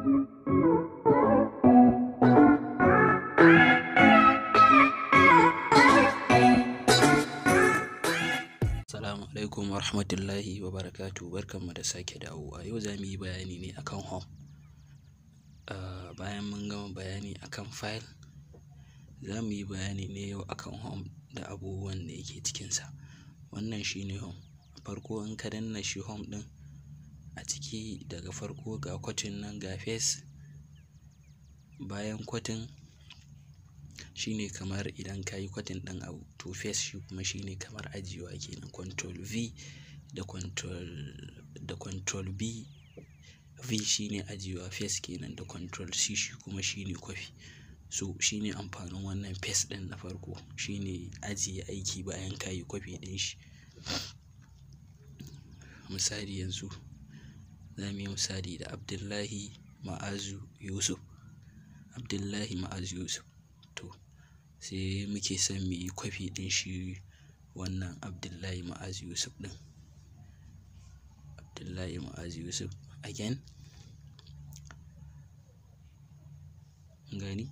Assalamu alaikum wa rahmatullahi wa barakatuh. Barkanmu da sake dawowa. Yau za mu yi bayani ne akan home. Bayan mun gama bayani akan file, za mu yi bayani ne yau akan home da abubuwan da yake cikinsa. Wannan shi ne home. Farko in ka danna shi home ɗin, a ciki daga farko ga kwatin nan ga face. Bayan kwatin shi ne kamar idan ka yi kwatin ɗin abu, to face shi kuma shi ne kamar ajiyewa kenan. Control V da control B. V shi ne ajiyewa face kenan, da control C shi kuma shi ne kwafi. So shi ne amfanin wannan face ɗin na farko, shi ne ajiye aiki bayan ka yi kwafi ɗin shi. Misali yanzu za mu yi misali da Abdullahi Ma'azu Yusuf. Abdullahi Ma'azu Yusuf. To sai muke son mu yi kwafi ɗin shi wannan Abdullahi Ma'azu Yusuf ɗin. Abdullahi Ma'azu Yusuf again. Gani?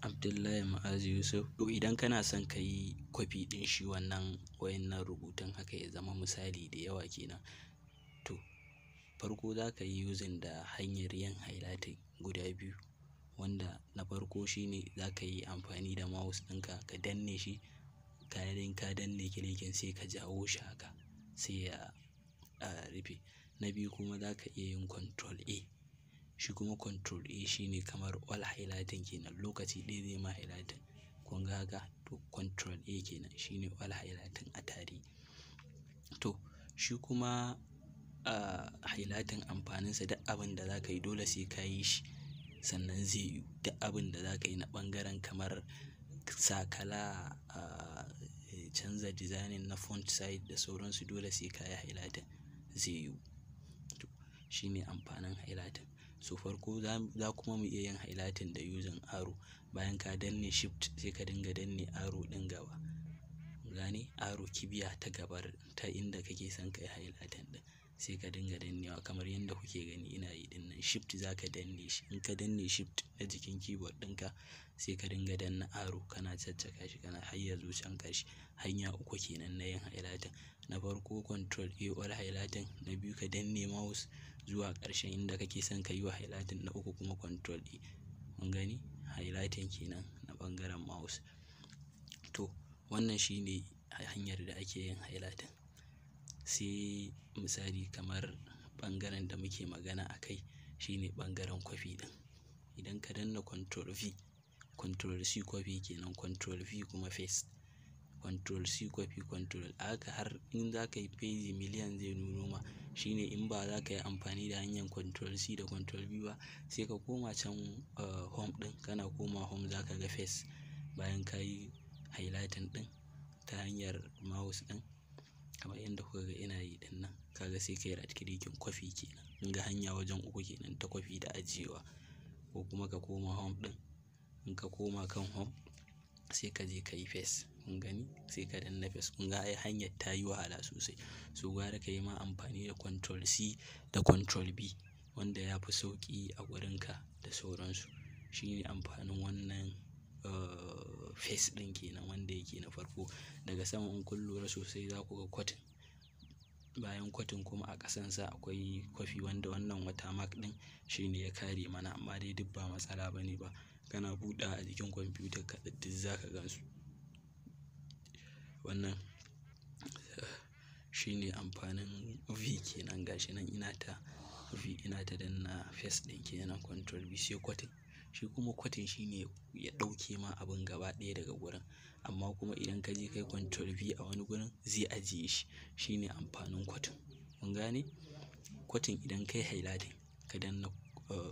Abdullahi Ma'azu Yusuf. To idan kana son ka yi kwafi ɗin shi wannan wayannan rubutun haka ya zama misali da yawa kenan. To farko za ka yi using da hanyar yin highlighting guda biyu. Wanda na farko shi ne za ka yi amfani da mouse ɗinka ka danne shi, ka danne kilikin sai ka jawo shi haka sai ya rufe. Na biyu kuma za ka iya yin control A. Shi kuma control A shi ne kamar all highlighting kenan, lokaci ɗaya zai ma highlighting. Kun ga haka? To control A kenan, shi ne all highlighting a tare. To shi kuma highlighting amfaninsa duk abin da za ka yi dole sai ka yi shi sannan zai yi. Duk abin da za ka yi na ɓangaren kamar sa kala, canza designing na font size da sauransu dole sai ka yi highlighting zai yi. To shi ne amfanin highlighting. So farko za kuma mu iya yin highlighting da using arrow. Bayan ka danne shift sai ka dinga danne arrow ɗin gaba. Gane? Arrow kibiya ta gabar ta inda kake son ka yi highlighting ɗin. Sai ka dinga dannewa kamar yadda kuke gani ina yi ɗin nan. Shift za ka danne shi. In ka danne shift na jikin keyboard ɗinka sai ka dinga danna arrow kana caccaka shi kana har ya zo can ƙarshe. Hanya uku kenan na yin highlighting. Na farko control A all highlighting. Na biyu ka danne mouse zuwa ƙarshen inda kake son ka yi wa highlighting. Na uku kuma control E. Mun gani? Highlighting kenan na ɓangaren mouse. To wannan shi ne hanyar da ake yin highlighting. Sai misali kamar ɓangaren da muke magana a kai shi ne ɓangaren kwafi ɗin. Idan ka danna control V, control C kwafi kenan, control V kuma face. Control C kwafi, control haka har in za ka yi page miliyan zai nuno ma. Shi ne in ba za ka yi amfani da hanyar control C da control V ba sai ka koma can home ɗin. Kana koma home za ka ga face. Bayan ka yi highlighting ɗin ta hanyar mouse ɗin kamar yadda kuka ga ina yi ɗin nan, kaga sai ka yi right clicking kwafi kenan. In ga hanya wajen uku kenan ta kwafi da ajiyewa. Ko kuma ka koma home ɗin. In ka koma kan home sai ka je ka yi face. Kun gani? Sai ka danna face. Kun ga ai hanyar ta yi wahala sosai. So gwara ka yi ma amfani da control C da control B wanda ya fi sauƙi a wurinka da sauransu. Shi ne amfanin wannan face ɗin kenan wanda yake na farko. Daga sama in kun lura sosai za ku ga kwatin. Bayan kwatin kuma a ƙasansa akwai kwafi wanda wannan watermark ɗin shi ne ya kare mana, amma dai duk ba matsala ba ne ba. Kana buɗewa a jikin kwamfutar ka duk za ka gansu. Wannan shi ne amfanin V kenan. Gashi nan ina ta V ina ta danna face ɗin kenan control V sai kwatin. Shi kuma kwatin shi ne ya ɗauke ma abin gaba ɗaya daga gurin. Amma kuma idan ka je kai control V a wani gurin zai ajiye shi. Shi ne amfanin kwatin. Kun gane? Kwatin idan kai highlighting ka danna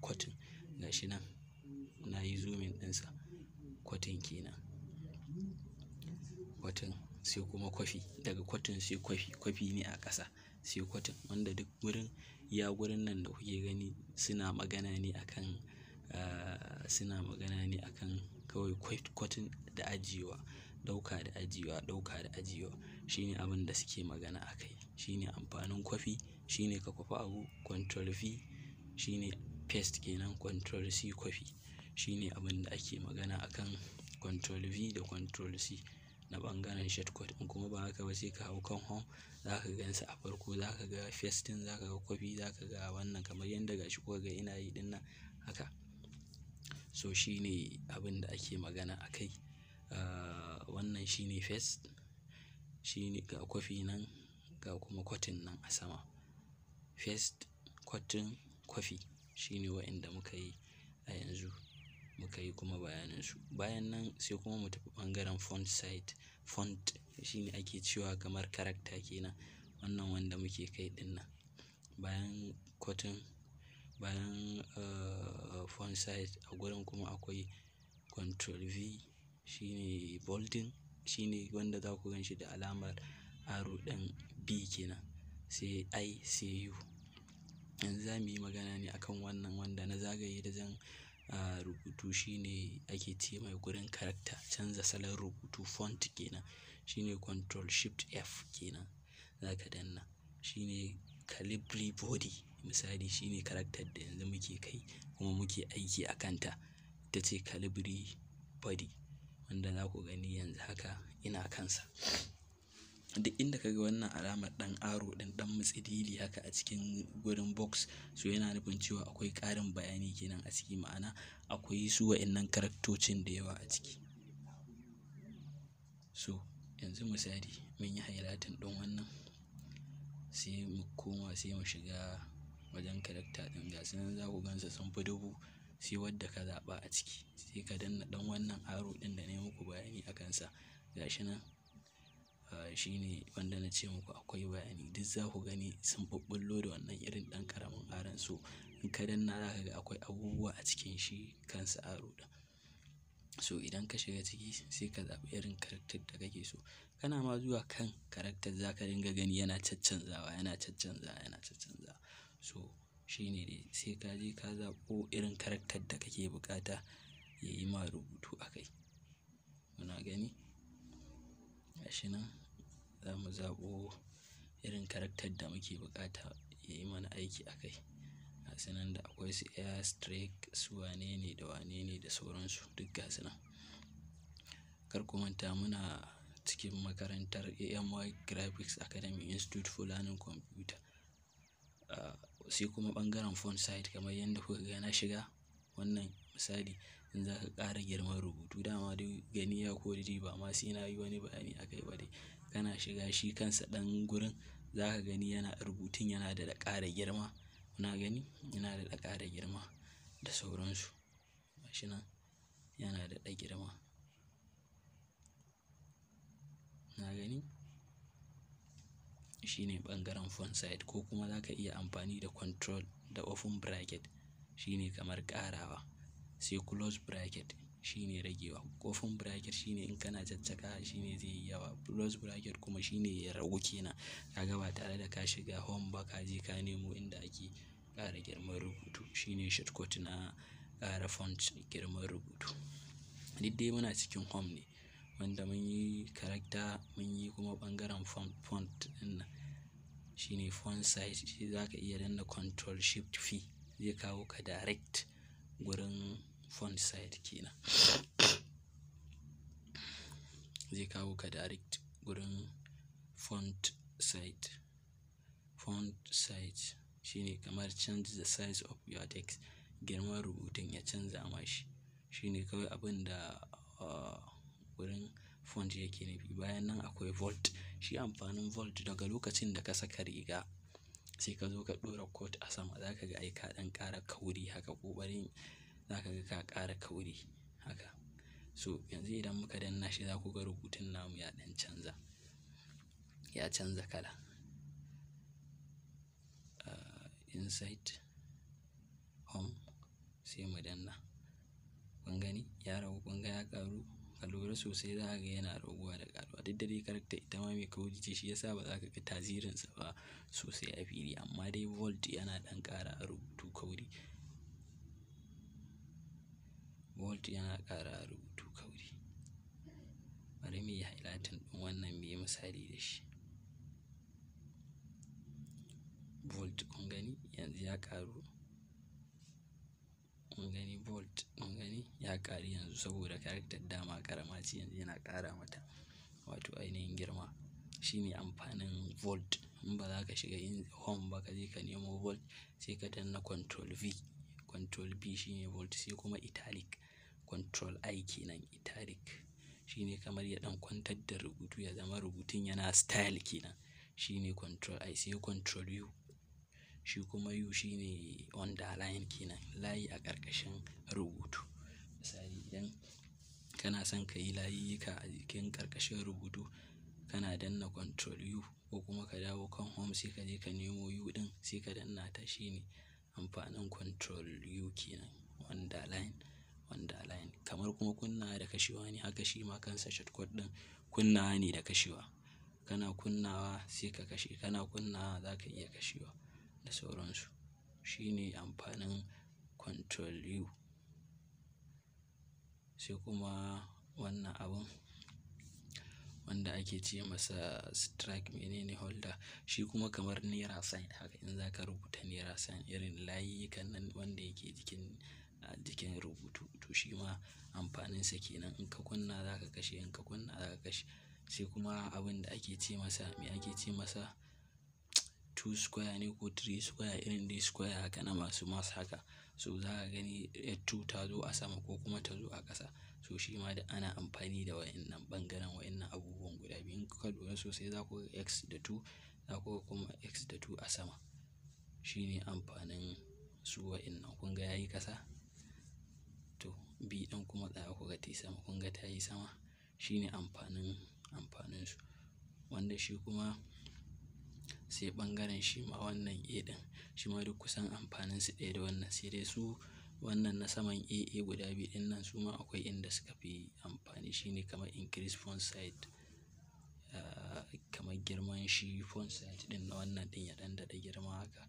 kwatin. Gashi nan na yi zooming ɗinsa. Kwatin kenan. Kwatin sai kuma kwafi. Daga kwatin sai kwafi. Kwafi ne a ƙasa sai kwatin, wanda duk gurin gurin nan da kuke gani suna magana ne akan kawai kwatin da ajiyewa. Ɗauka da ajiyewa, ɗauka da ajiyewa. Shi ne abin da suke magana a kai. Shi ne amfanin kwafi. Shi ne ka kwafi abu. Control V shi ne paste kenan, control C copy. Shine abin da ake magana akan control V da control C na ɓangaren shortcut. In kuma ba haka ba sai ka hau kan home, za ka gansa a farko, za ka ga pasting, za ka ga copy, za ka ga wannan kamar yadda gashi kuka ga ina yi dinnan haka. So shine abin da ake magana akai. Wannan shine paste, shine ga copy nan, ga kuma cutting nan a sama. Paste, cutting, copy shine wa'inda muka yi a yanzu, muka yi kuma bayanin su. Bayan nan sai kuma mu tafi ɓangaren font site. Font shine ake cewa kamar character kenan, wannan wanda muke kai dinnan. Bayan cutting, bayan font site a gurin kuma akwai control V, shine bolding, shine wanda za ku ganshi da alamar arrow ɗin B kenan, sai I sai U. Yanzu za mu yi magana ne akan wannan wanda na zagaye da jan rubutu, shine ake ce mai gurin character, canza salon rubutu font kenan. Shine control shift F kenan, za ka danna. Shine calibri body, misali shine character da yanzu muke kai kuma muke aiki a kanta, ita ce calibri body, wanda za ku gani yanzu haka ina kansa. Duk inda ka ga wannan alamar ɗan arrow ɗin ɗan mitsidili haka a cikin gurin box, so yana nufin cewa akwai ƙarin bayani kenan a ciki, ma'ana akwai su wa'innan karaktocin da yawa a ciki. So yanzu misali mun yi highlighting ɗin wannan, sai mu koma sai mu shiga wajen character ɗin. Ga su nan za ku gansa sun fi 1000, sai wadda ka zaɓa a ciki, sai ka danna ɗan wannan arrow ɗin da na yi muku bayani a kansa. Ga shi nan, shine wanda na ce muku akwai bayani. Duk za ku gani sun ɓuɓɓullo da wannan irin ɗan ƙaramin arrow. So in ka danna za ka ga akwai abubuwa a cikin shi kansa arrow ɗin. So idan ka shiga ciki sai ka zaɓi irin character da kake so. Kana ma zuwa kan character za ka dinga gani yana caccanzawa, yana caccanzawa, yana caccanzawa. So shine dai sai ka je ka zaɓo irin character da kake buƙata ya yi ma rubutu a kai. Muna gani? Ga shi nan za mu zaɓo irin character da muke buƙata ya yi mana aiki a kai. Ga su nan da akwai su air, streak, su wane ne da wane ne da sauransu, duk ga su nan. Kar ku manta muna cikin makarantar AMY Graphics Academy Institute for Learning Computer. Sai kuma ɓangaren font site kamar yadda kuka ga na shiga wannan misali, in za ka ƙara girman rubutu, dama dai gani ya kori ba ma sai na yi wani bayani a kai ba dai. Kana shiga shi kansa ɗan gurin za ka gani yana rubutun yana da ƙara girma. Muna gani yana da ƙara girma da sauransu. Ga shi nan yana da girma. Na gani? Shine ɓangaren font site, ko kuma za ka iya amfani da control da open bracket, shine kamar ƙarawa, sai close bracket shine ragewa. Open bracket shine in kana caccaka shine zai yi yawa, close bracket kuma shine ya ragu kenan. Ka ga ba tare da ka shiga home ba ka je ka nemo inda ake ƙara girman rubutu. Shine shortcut na ƙara font girman rubutu. Duk dai muna cikin home ne, wanda mun yi character mun yi kuma ɓangaren font ɗin nan. Shine font site, shi za ka iya danna control shift V, zai kawo ka direct gurin font site kenan. Zai kawo ka direct gurin font site. Font site shine kamar change the size of your text, girman rubutun ya canza ma shi. Shine kawai abin da gurin font yake nufi. Bayan nan akwai volt. Shi amfanin volt, daga lokacin da ka saka riga sai ka zo ka ɗora coat a sama, za ka ga ai ka ɗan ƙara kauri haka, ko bari za ka ga ka ƙara kauri haka. So yanzu idan muka danna shi za ku ga rubutun namu ya ɗan canza, ya canza kala. Inside home sai mu danna. Kun gani ya ragu, kun ga ya ƙaru. Ka lura sosai za ka ga yana raguwa da ƙaruwa. Duk da dai character ita ma mai kauri ce, shi ya sa ba za ka ga tasirinsa ba sosai a fili, amma dai volt yana ɗan ƙara rubutu kauri. Volt yana ƙara rubutu kauri. Bari mu yi highlighting ɗin wannan mu yi misali da shi. Volt kun gani yanzu ya ƙaru. mun gani bold, mun gani ya ƙari yanzu saboda character dama ƙarama ce yanzu yana ƙara mata wato ainihin girma. Shine amfanin bold. In ba za ka shiga in home ba ka je ka nemo bold sai ka danna control V. Control B shine bold, sai kuma italic. Control I kenan italic. Shine kamar ya ɗan kwantar da rubutu ya zama rubutun yana style kenan. Shine control I, sai control U. Shi kuma U shine underline kenan, layi a ƙarƙashin rubutu. Misali idan kana son ka yi layika a jikin ƙarƙashin rubutu, kana danna control U ko kuma ka dawo kan home sai ka je ka nemo U ɗin sai ka danna ta. Shine amfanin control U kenan, underline, underline. Kamar kuma kunnawa da kashewa ne, haka shi ma kansa shortcut ɗin kunnawa ne da kashewa. Kana kunnawa sai ka kashe, kana kunnawa za ka iya kashewa da sauransu. Shine amfanin control U. Sai kuma wannan abun wanda ake ce masa strike menene holder. Shi kuma kamar naira sign haka in za ka rubuta naira sign irin layikan nan wanda yake jikin rubutu. To shi ma amfaninsa kenan. In ka kunna za ka kashe, in ka kunna za ka kashe. Sai kuma abin da ake ce masa, me ake ce masa? 2 square ne ko 3 square, irin dai square haka na masu mouse haka. So za ka gani 2 ta zo a sama ko kuma ta zo a ƙasa. So shi ma da ana amfani da wa'innan ɓangaren wa'innan abubuwan guda biyu. In kuka lura sosai za ku ga X da 2, za ku ga kuma X da 2 a sama. Shine amfanin su wa'innan. Kun ga yayi ƙasa? To B ɗin kuma za ku ga ta yi sama. Kun ga ta yi sama? Shine amfaninsu. Wanda shi kuma sai ɓangaren shi ma wannan A ɗin. Shi ma duk kusan amfaninsu ɗaya da wannan. Sai dai su wannan na saman AA guda biyu ɗin nan su ma akwai inda suka fi amfani. Shine kamar increase font size. Kamar girman shi font size ɗin na wannan ɗin ya ɗan daɗa girma haka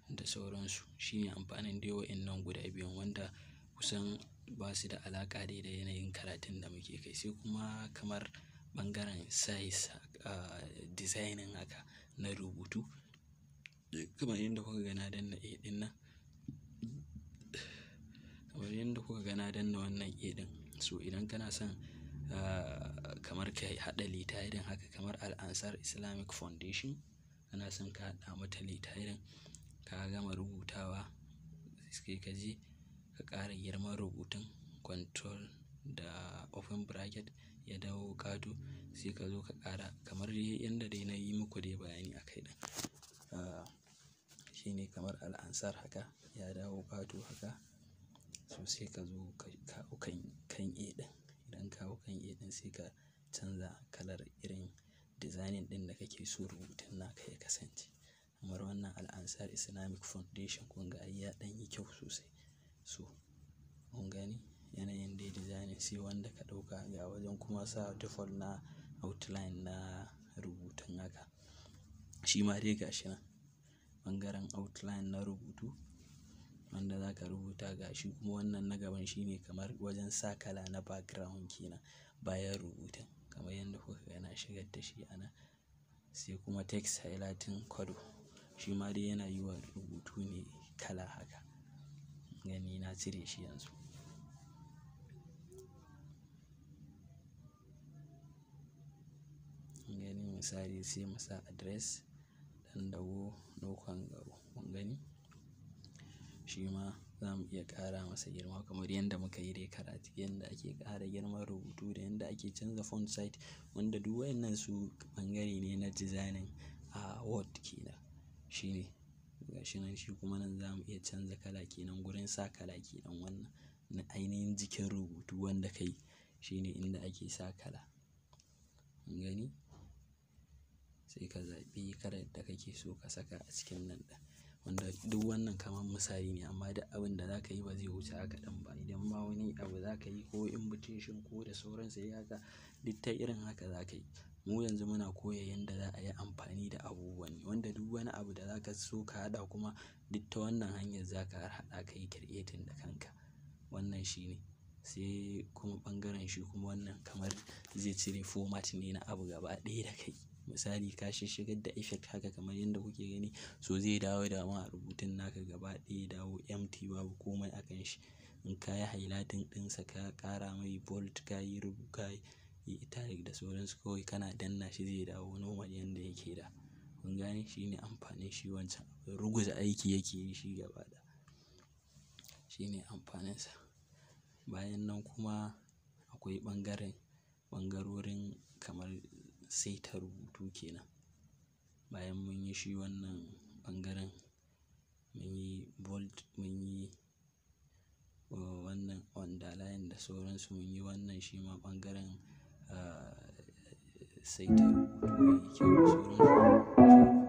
da sauransu. Shine amfanin dai wa'innan guda biyun wanda kusan ba su da alaƙa dai da yanayin karatun da muke kai. Sai kuma kamar ɓangaren size, designing haka na rubutu. Kamar yadda kuka ga na danna A ɗin nan. Kamar yadda kuka ga na danna wannan A ɗin. So idan kana son kamar ka haɗa litayirin haka kamar Al-Ansar Islamic Foundation, kana son ka haɗa mata litayirin, ka gama rubutawa sai ka je ka ƙara girman rubutun control da open bracket ya dawo ƙato sai ka zo ka ƙara kamar yadda dai na yi muku dai bayani a kai ɗin. Shine kamar Al-Ansar haka ya dawo ƙato haka. So sai ka zo ka hau kan A ɗin. Idan ka hau kan A ɗin sai ka canza kalar irin designing ɗin da kake so rubutun naka ya kasance. Kamar wannan Al-Ansar Islamic Foundation kun ga ai ya ɗan yi kyau sosai. So kun gani yanayin dai designing sai wanda ka ɗauka ga wajen kuma sa default na outline na rubutun haka. Shi ma dai ga shi nan. Ɓangaren outline na rubutu wanda za ka rubuta ga shi kuma wannan na gaban shine kamar wajen sa kala na background kenan bayan rubutun. Kamar yadda kuka ga na shigar da shi a nan. Sai kuma text highlighting color. Shi ma dai yana yi wa rubutu ne kala haka. Gani na cire shi yanzu. Gani misali sai mu sa address ɗan dago ɗaukan gaba. Kun gani? Shi ma za mu iya ƙara masa girma kamar yadda muka yi dai karatu yadda ake ƙara girman rubutu da yadda ake canza font size wanda duk wa'innan su ɓangare ne na designing a Word kenan. Shine ga shi nan. Shi kuma nan za mu iya canza kala kenan gurin sa kala kenan wannan na ainihin jikin rubutu wanda ka yi. Shine inda ake sa kala. Kun gani? Sai ka zaɓi kalar da kake so ka saka a cikin nan ɗin. Wanda duk wannan kamar misali ne amma duk abin da za ka yi ba zai wuce haka ɗin ba. Idan ma wani abu za ka yi ko invitation ko da sauransu sai haka duk ta irin haka za ka yi. Mu yanzu muna koya yanda za a yi amfani da abubuwan ne wanda duk wani abu da za ka so ka haɗa kuma duk ta wannan hanyar za ka haɗa ka yi creating da kanka. Wannan shine. Sai kuma ɓangaren shi kuma wannan kamar zai cire format ne na abu gaba ɗaya da kai. Misali ka shigar da effect haka kamar yadda kuke gani. So zai dawo da ma rubutun naka gaba ɗaya ya dawo empty babu komai a kan shi. in ka yi highlighting ɗinsa ka ƙara mai bold ka yi italic da sauransu kawai kana danna shi zai dawo normal yanda yake da. Kun gane? Shi ne amfanin shi wancan. Ruguza aiki yake yi shi gaba ɗaya. Shi ne amfaninsa. Bayan nan kuma akwai ɓangarorin kamar saita rubutu kenan. Bayan mun yi shi wannan ɓangaren, mun yi bold, mun yi wannan underline da sauransu, mun yi wannan shi ma ɓangaren saita rubutu mai kyau da sauransu.